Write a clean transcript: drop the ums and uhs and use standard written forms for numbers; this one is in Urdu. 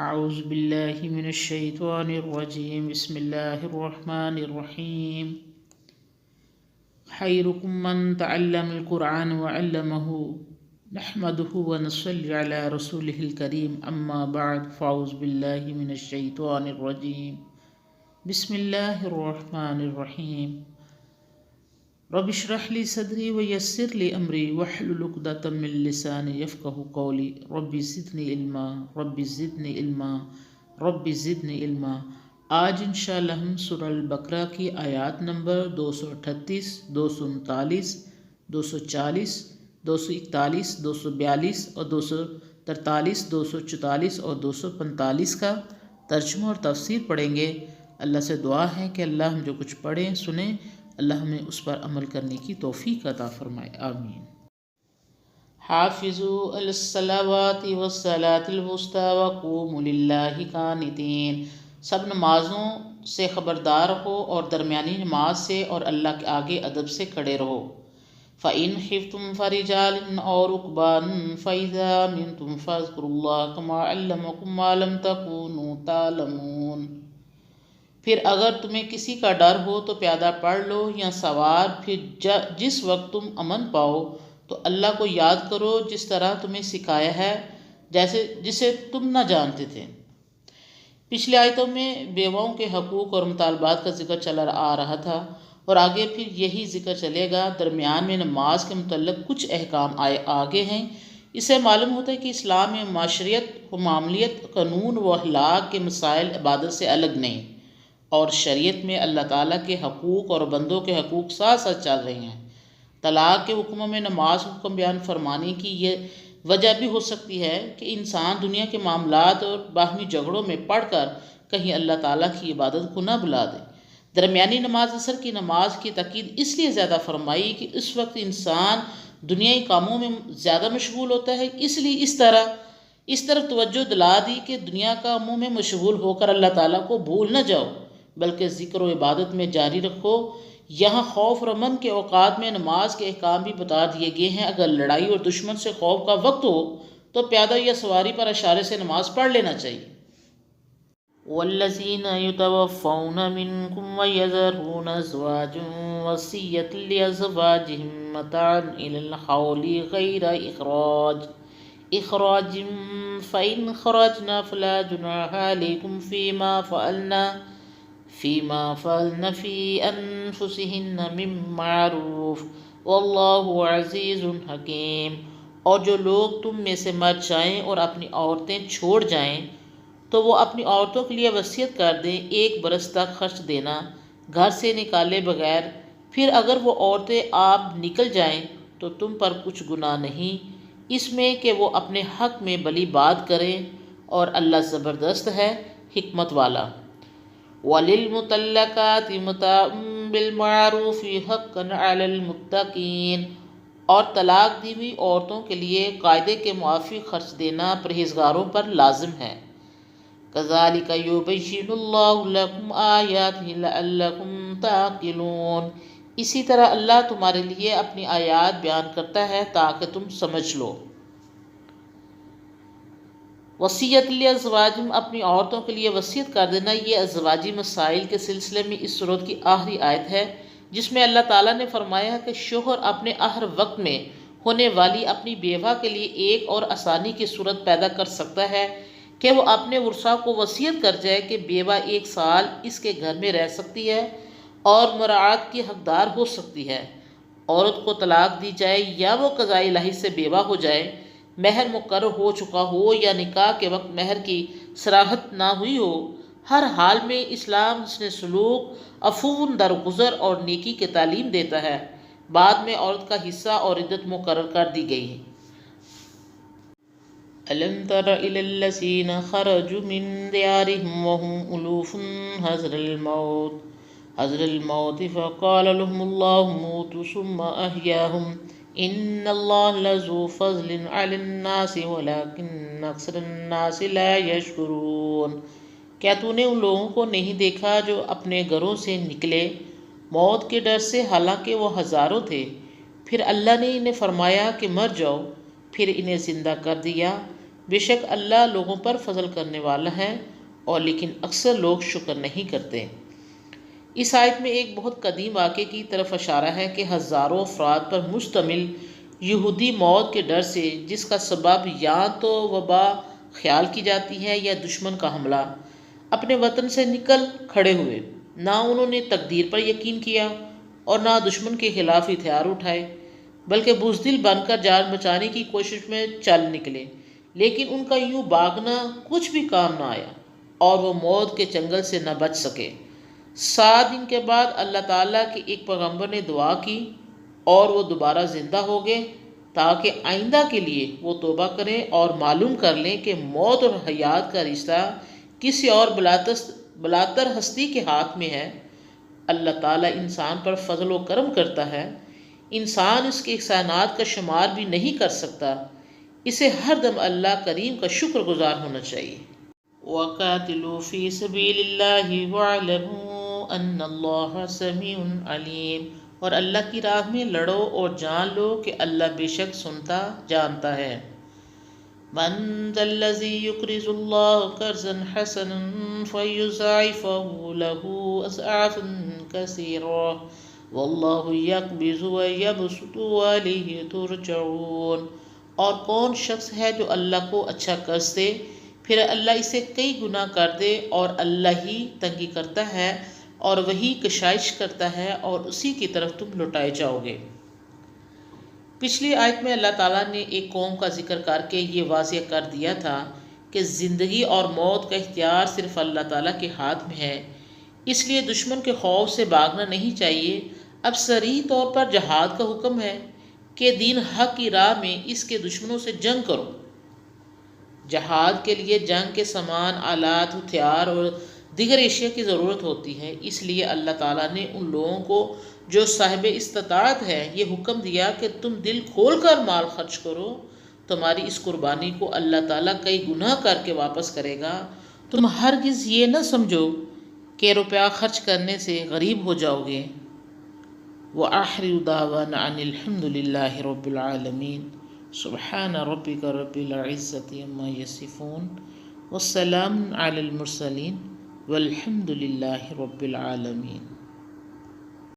اعوذ باللہ من الشیطان الرجیم بسم اللہ الرحمن الرحیم خیرکم من تعلم القرآن وعلمہ نحمدہ ونصلی علی رسولہ الکریم اما بعد فاعوذ باللہ من الشیطان الرجیم بسم اللہ الرحمن الرحیم رب اشرح لی صدری ویسر لی امری واحلل عقدۃ من لسانی یفقہوا قولی رب زدنی علما رب زدنی علما رب زدنی علما۔ آج انشاءاللہ ہم سورہ البقرہ کی آیات نمبر 238، 239، 240، 241، 242 اور 243، 244 اور 245 کا ترجمہ اور تفسیر پڑھیں گے۔ اللہ سے دعا ہے کہ اللہ ہم جو کچھ پڑھیں سنیں، اللہ ہمیں اس پر عمل کرنے کی توفیق عطا فرمائے، آمین۔ حافظوا علی الصلوات والصلاة الوسطی وقوموا للہ قانتین۔ سب نمازوں سے خبردار رہو اور درمیانی نماز سے اور اللہ کے آگے ادب سے کھڑے رہو۔ فَإِنْ خِفْتُمْ فَرِجَالًا أَوْ رُكْبَانًا فَإِذَا أَمِنْتُمْ فَاذْكُرُوا اللَّهَ كَمَا عَلَّمَكُم مَّا لَمْ تَكُونُوا تَعْلَمُونَ۔ پھر اگر تمہیں کسی کا ڈر ہو تو پیادہ پڑھ لو یا سوار، پھر جس وقت تم امن پاؤ تو اللہ کو یاد کرو جس طرح تمہیں سکھایا ہے جسے تم نہ جانتے تھے۔ پچھلی آیتوں میں بیواؤں کے حقوق اور مطالبات کا ذکر چلا آ رہا تھا اور آگے پھر یہی ذکر چلے گا۔ درمیان میں نماز کے متعلق کچھ احکام آگے ہیں۔ اس سے معلوم ہوتا ہے کہ اسلام میں معاشرت و معاملیت، قانون و اخلاق کے مسائل عبادت سے الگ نہیں، اور شریعت میں اللہ تعالیٰ کے حقوق اور بندوں کے حقوق ساتھ ساتھ چل رہے ہیں۔ طلاق کے حکموں میں نماز حکم بیان فرمانے کی یہ وجہ بھی ہو سکتی ہے کہ انسان دنیا کے معاملات اور باہمی جھگڑوں میں پڑ کر کہیں اللہ تعالیٰ کی عبادت کو نہ بھلا دے۔ درمیانی نماز عصر کی نماز کی تاکید اس لیے زیادہ فرمائی کہ اس وقت انسان دنیائی کاموں میں زیادہ مشغول ہوتا ہے، اس لیے اس طرف توجہ دلا دی کہ دنیا کاموں میں مشغول ہو کر اللہ تعالیٰ کو بھول نہ جاؤ، بلکہ ذکر و عبادت میں جاری رکھو۔ یہاں خوف اور امن کے اوقات میں نماز کے احکام بھی بتا دیے گئے ہیں۔ اگر لڑائی اور دشمن سے خوف کا وقت ہو تو پیادہ یا سواری پر اشارے سے نماز پڑھ لینا چاہیے۔ والذین یتوفون منکم ویذرون ازواجا وصیۃ لازواجہم متاعا الی الحول غیر اخراج فإن خرجنا فلا جناح علیکم فیما فعلن فی انفسہن من معروف واللہ عزیز حکیم۔ اور جو لوگ تم میں سے مر جائیں اور اپنی عورتیں چھوڑ جائیں تو وہ اپنی عورتوں کے لیے وصیت کر دیں 1 برس تک خرچ دینا گھر سے نکالے بغیر۔ پھر اگر وہ عورتیں آپ نکل جائیں تو تم پر کچھ گناہ نہیں اس میں کہ وہ اپنے حق میں بھلی بات کریں، اور اللہ زبردست ہے، حکمت والا۔ وَلِلْمُطَلَّقَاتِ مَتَاعٌ بِالْمَعْرُوفِ حَقًّا عَلَى الْمُتَّقِينَ۔ اور طلاق دی ہوئی عورتوں کے لیے قاعدے کے موافق خرچ دینا پرہیزگاروں پر لازم ہے۔ كَذَلِكَ يُبَيِّنُ اللَّهُ لَكُمْ آيَاتِهِ لَعَلَّكُمْ تَعْقِلُونَ۔ اسی طرح اللہ تمہارے لیے اپنی آیات بیان کرتا ہے تاکہ تم سمجھ لو۔ وصیت لازواجہم، اپنی عورتوں کے لیے وصیت کر دینا، یہ ازواجی مسائل کے سلسلے میں اس سورت کی آخری آیت ہے، جس میں اللہ تعالیٰ نے فرمایا کہ شوہر اپنے ہر وقت میں ہونے والی اپنی بیوہ کے لیے ایک اور آسانی کی صورت پیدا کر سکتا ہے کہ وہ اپنے ورثاء کو وصیت کر جائے کہ بیوہ 1 سال اس کے گھر میں رہ سکتی ہے اور مراعات کی حقدار ہو سکتی ہے۔ عورت کو طلاق دی جائے یا وہ قضاء الہی سے بیوہ ہو جائے، مہر مقرر ہو چکا ہو یا نکاح کے وقت مہر کی صراحت نہ ہوئی ہو، ہر حال میں اسلام حسن سلوک، عفو درگزر اور نیکی کی تعلیم دیتا ہے۔ بعد میں عورت کا حصہ اور عدت مقرر کر دی گئی ہے۔ أَلَمْ تَرَ إِلَى الَّذِينَ خَرَجُوا مِنْ دِيَارِهِمْ وَهُمْ أُلُوفٌ حَذْرَ الْمَوْتِ فَقَالَ لَهُمُ اللَّهُ مُوتُوا ثُمَّ أَحْيَاهُمْ إِنَّ اللَّهَ لَذُو فَضْلٍ عَلَى النَّاسِ وَلَكِنَّ أَكْثَرَ النَّاسِ لَا يَشْكُرُونَ۔ کیا تو نے ان لوگوں کو نہیں دیکھا جو اپنے گھروں سے نکلے موت کے ڈر سے، حالانکہ وہ ہزاروں تھے، پھر اللہ نے انہیں فرمایا کہ مر جاؤ، پھر انہیں زندہ کر دیا، بے شک اللہ لوگوں پر فضل کرنے والا ہے، اور لیکن اکثر لوگ شکر نہیں کرتے۔ اس آیت میں ایک بہت قدیم واقعے کی طرف اشارہ ہے کہ ہزاروں افراد پر مشتمل یہودی موت کے ڈر سے، جس کا سبب یا تو وبا خیال کی جاتی ہے یا دشمن کا حملہ، اپنے وطن سے نکل کھڑے ہوئے۔ نہ انہوں نے تقدیر پر یقین کیا اور نہ دشمن کے خلاف ہتھیار اٹھائے، بلکہ بزدل بن کر جان بچانے کی کوشش میں چل نکلے، لیکن ان کا یوں بھاگنا کچھ بھی کام نہ آیا اور وہ موت کے چنگل سے نہ بچ سکے۔ 7 دن کے بعد اللہ تعالیٰ کے ایک پیغمبر نے دعا کی اور وہ دوبارہ زندہ ہو گئے، تاکہ آئندہ کے لیے وہ توبہ کریں اور معلوم کر لیں کہ موت اور حیات کا رشتہ کسی اور بلاتر ہستی کے ہاتھ میں ہے۔ اللہ تعالیٰ انسان پر فضل و کرم کرتا ہے، انسان اس کے احسانات کا شمار بھی نہیں کر سکتا، اسے ہر دم اللہ کریم کا شکر گزار ہونا چاہیے۔ وَقَاتِلُوا فِي سَبِيلِ اللَّهِ وَاعْلَمُوا أَنَّ اللَّهَ سَمِيعٌ عَلِيمٌ، اور اللہ کی راہ میں لڑو اور جان لو کہ اللہ بے شک سنتا جانتا ہے۔ مَنْ ذَا الَّذِي يُقْرِضُ اللَّهَ قَرْضًا حَسَنًا فَيُضَاعِفَهُ لَهُ أَضْعَافًا كَثِيرَةً وَاللَّهُ يَقْبِضُ وَيَبْسُطُ وَإِلَيْهِ تُرْجَعُونَ، اور کون شخص ہے جو اللہ کو اچھا قرض دے، پھر اللہ اسے کئی گنا کر دے، اور اللہ ہی تنگی کرتا ہے اور وہی کشائش کرتا ہے، اور اسی کی طرف تم لوٹائے جاؤ گے۔ پچھلی آیت میں اللہ تعالیٰ نے ایک قوم کا ذکر کر کے یہ واضح کر دیا تھا کہ زندگی اور موت کا اختیار صرف اللہ تعالیٰ کے ہاتھ میں ہے، اس لیے دشمن کے خوف سے بھاگنا نہیں چاہیے۔ اب صریح طور پر جہاد کا حکم ہے کہ دین حق کی راہ میں اس کے دشمنوں سے جنگ کرو۔ جہاد کے لیے جنگ کے سامان، آلات، ہتھیار اور دیگر اشیاء کی ضرورت ہوتی ہے، اس لیے اللہ تعالیٰ نے ان لوگوں کو جو صاحب استطاعت ہے یہ حکم دیا کہ تم دل کھول کر مال خرچ کرو، تمہاری اس قربانی کو اللہ تعالیٰ کئی گنا کر کے واپس کرے گا۔ تم ہرگز یہ نہ سمجھو کہ روپیہ خرچ کرنے سے غریب ہو جاؤ گے۔ وآخر دعوانا ان الحمد للہ رب العالمین۔ سبحان ربک رب العزت عما یصفون والسلام علی المرسلین والحمد للہ رب العالمین۔